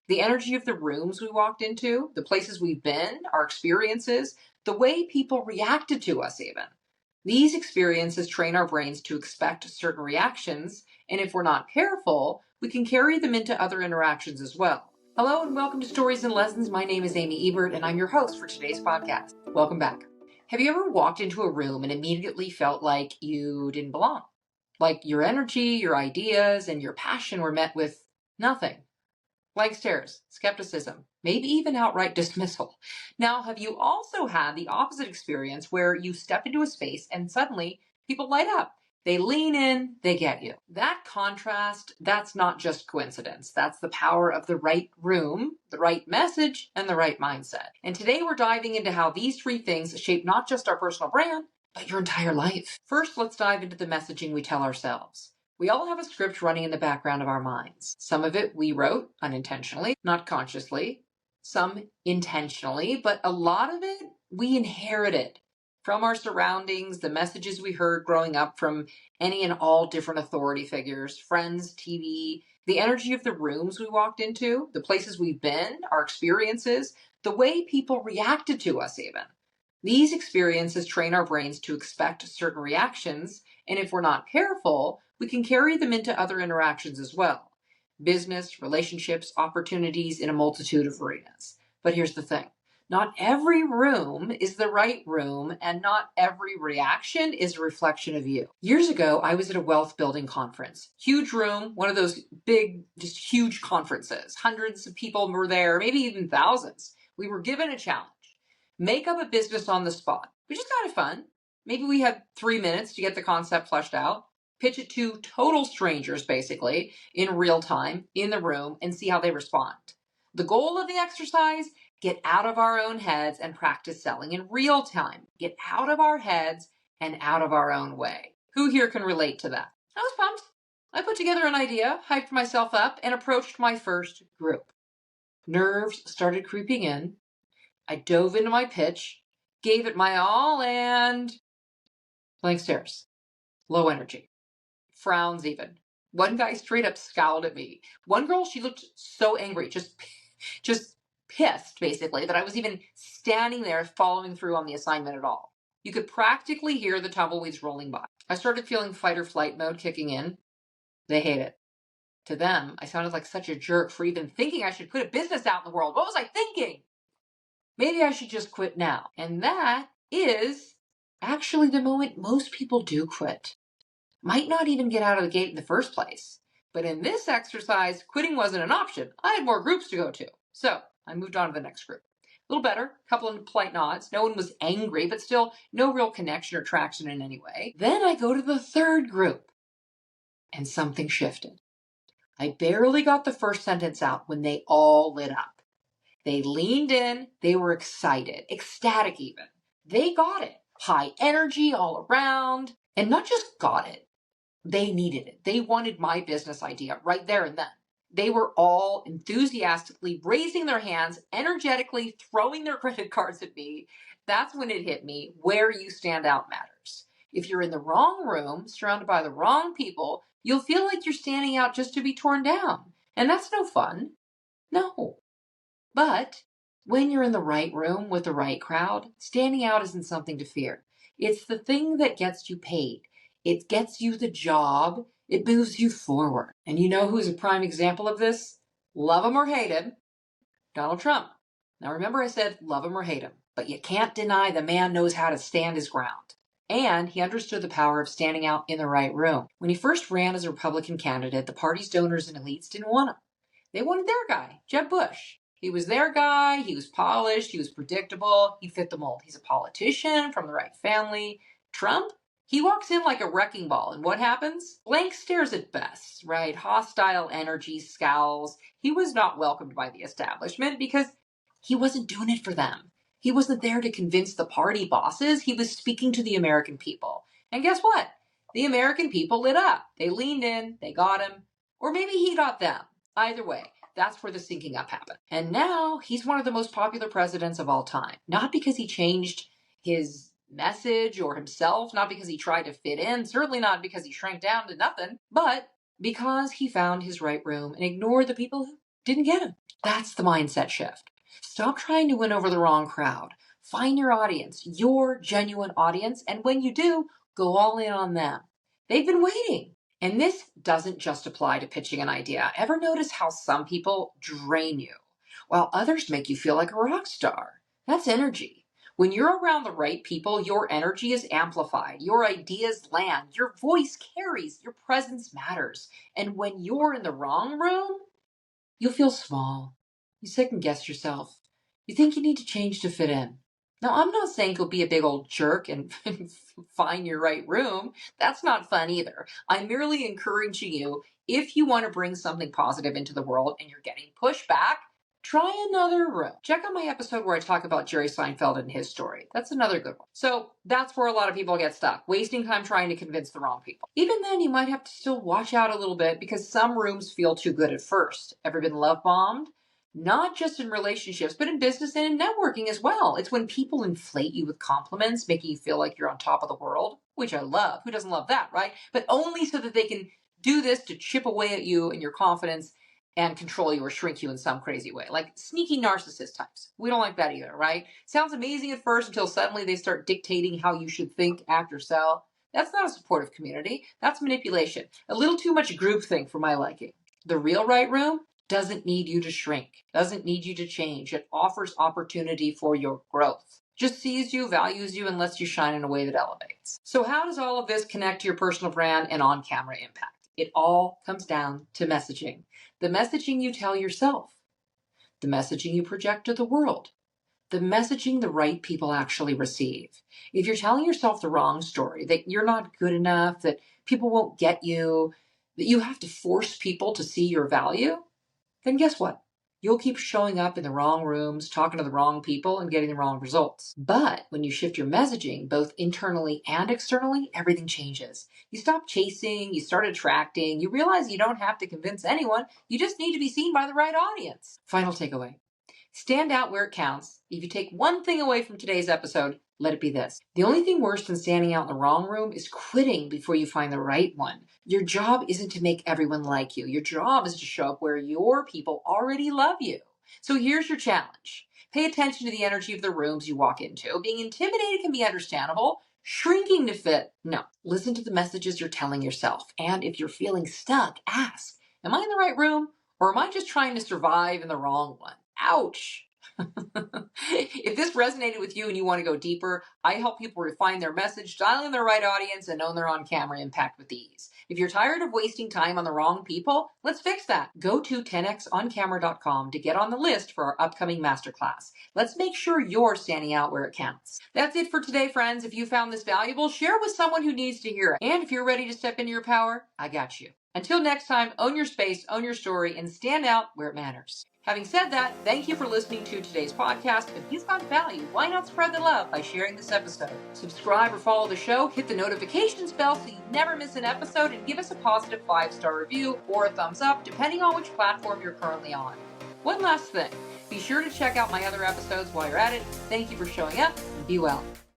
The energy of the rooms we walked into, the places we've been, our experiences, the way people reacted to us, even. These experiences train our brains to expect certain reactions, and if we're not careful, we can carry them into other interactions as well. Hello, and welcome to Stories and Lessons. My name is Amy Ebert, and I'm your host for today's podcast. Welcome back. Have you ever walked into a room and immediately felt like you didn't belong? Like your energy, your ideas, and your passion were met with nothing? Blank stares, skepticism, maybe even outright dismissal. Now, have you also had the opposite experience where you step into a space and suddenly people light up? They lean in, they get you. That contrast, that's not just coincidence. That's the power of the right room, the right message, and the right mindset. And today we're diving into how these three things shape not just our personal brand, but your entire life. First, let's dive into the messaging we tell ourselves. We all have a script running in the background of our minds. Some of it we wrote unintentionally, not consciously, some intentionally, but a lot of it we inherited from our surroundings, the messages we heard growing up from any and all different authority figures, friends, TV, the energy of the rooms we walked into, the places we've been, our experiences, the way people reacted to us even. These experiences train our brains to expect certain reactions, and if we're not careful, we can carry them into other interactions as well. Business, relationships, opportunities in a multitude of arenas. But here's the thing. Not every room is the right room, and not every reaction is a reflection of you. Years ago, I was at a wealth building conference. Huge room, one of those big, just huge conferences. Hundreds of people were there, maybe even thousands. We were given a challenge. Make up a business on the spot, which is kind of fun. Maybe we had 3 minutes to get the concept fleshed out. Pitch it to total strangers, basically, in real time, in the room, and see how they respond. The goal of the exercise, get out of our own heads and practice selling in real time. Get out of our heads and out of our own way. Who here can relate to that? I was pumped. I put together an idea, hyped myself up, and approached my first group. Nerves started creeping in. I dove into my pitch, gave it my all, and blank stares. Low energy. Frowns even. One guy straight up scowled at me. One girl, she looked so angry, just pissed, basically, that I was even standing there following through on the assignment at all. You could practically hear the tumbleweeds rolling by. I started feeling fight or flight mode kicking in. They hate it. To them, I sounded like such a jerk for even thinking I should put a business out in the world. What was I thinking? Maybe I should just quit now. And that is actually the moment most people do quit. Might not even get out of the gate in the first place. But in this exercise, quitting wasn't an option. I had more groups to go to. So I moved on to the next group. A little better, a couple of polite nods. No one was angry, but still no real connection or traction in any way. Then I go to the third group, and something shifted. I barely got the first sentence out when they all lit up. They leaned in, they were excited, ecstatic even. They got it. High energy all around, and not just got it. They needed it. They wanted my business idea right there and then. They were all enthusiastically raising their hands, energetically throwing their credit cards at me. That's when it hit me. Where you stand out matters. If you're in the wrong room, surrounded by the wrong people, you'll feel like you're standing out just to be torn down. And that's no fun. No. But when you're in the right room with the right crowd, standing out isn't something to fear. It's the thing that gets you paid. It gets you the job. It moves you forward. And you know who's a prime example of this? Love him or hate him, Donald Trump. Now remember I said love him or hate him, but you can't deny the man knows how to stand his ground. And he understood the power of standing out in the right room. When he first ran as a Republican candidate, the party's donors and elites didn't want him. They wanted their guy, Jeb Bush. He was their guy. He was polished. He was predictable. He fit the mold. He's a politician from the right family. Trump? He walks in like a wrecking ball, and what happens? Blank stares at best, right? Hostile energy, scowls. He was not welcomed by the establishment because he wasn't doing it for them. He wasn't there to convince the party bosses. He was speaking to the American people. And guess what? The American people lit up. They leaned in, they got him, or maybe he got them. Either way, that's where the syncing up happened. And now he's one of the most popular presidents of all time. Not because he changed his message or himself, not because he tried to fit in, certainly not because he shrank down to nothing, but because he found his right room and ignored the people who didn't get him. That's the mindset shift. Stop trying to win over the wrong crowd. Find your audience, your genuine audience, and when you do, go all in on them. They've been waiting. And this doesn't just apply to pitching an idea. Ever notice how some people drain you while others make you feel like a rock star? That's energy. When you're around the right people, your energy is amplified, your ideas land, your voice carries, your presence matters. And when you're in the wrong room, you'll feel small. You second guess yourself. You think you need to change to fit in. Now, I'm not saying go be a big old jerk and find your right room. That's not fun either. I'm merely encouraging you, if you want to bring something positive into the world and you're getting pushback, try another room. Check out my episode where I talk about Jerry Seinfeld and his story. That's another good one. So that's where a lot of people get stuck, wasting time trying to convince the wrong people. Even then, you might have to still watch out a little bit because some rooms feel too good at first. Ever been love bombed? Not just in relationships, but in business and in networking as well. It's when people inflate you with compliments, making you feel like you're on top of the world, which I love. Who doesn't love that, right? But only so that they can do this to chip away at you and your confidence and control you or shrink you in some crazy way. Like sneaky narcissist types. We don't like that either, right? Sounds amazing at first until suddenly they start dictating how you should think, act, or sell. That's not a supportive community. That's manipulation. A little too much groupthink for my liking. The real right room doesn't need you to shrink, doesn't need you to change. It offers opportunity for your growth. Just sees you, values you, and lets you shine in a way that elevates. So how does all of this connect to your personal brand and on-camera impact? It all comes down to messaging. The messaging you tell yourself, the messaging you project to the world, the messaging the right people actually receive. If you're telling yourself the wrong story, that you're not good enough, that people won't get you, that you have to force people to see your value, then guess what? You'll keep showing up in the wrong rooms, talking to the wrong people, and getting the wrong results. But when you shift your messaging, both internally and externally, everything changes. You stop chasing, you start attracting, you realize you don't have to convince anyone, you just need to be seen by the right audience. Final takeaway. Stand out where it counts. If you take one thing away from today's episode, let it be this. The only thing worse than standing out in the wrong room is quitting before you find the right one. Your job isn't to make everyone like you. Your job is to show up where your people already love you. So here's your challenge. Pay attention to the energy of the rooms you walk into. Being intimidated can be understandable. Shrinking to fit, no. Listen to the messages you're telling yourself. And if you're feeling stuck, ask, am I in the right room? Or am I just trying to survive in the wrong one? Ouch. If this resonated with you and you want to go deeper, I help people refine their message, dial in their right audience, and own their on-camera impact with ease. If you're tired of wasting time on the wrong people, let's fix that. Go to 10xoncamera.com to get on the list for our upcoming masterclass. Let's make sure you're standing out where it counts. That's it for today, friends. If you found this valuable, share it with someone who needs to hear it. And if you're ready to step into your power, I got you. Until next time, own your space, own your story, and stand out where it matters. Having said that, thank you for listening to today's podcast. If you found value, why not spread the love by sharing this episode? Subscribe or follow the show, hit the notifications bell so you never miss an episode, and give us a positive 5-star review or a thumbs up, depending on which platform you're currently on. One last thing, be sure to check out my other episodes while you're at it. Thank you for showing up, and be well.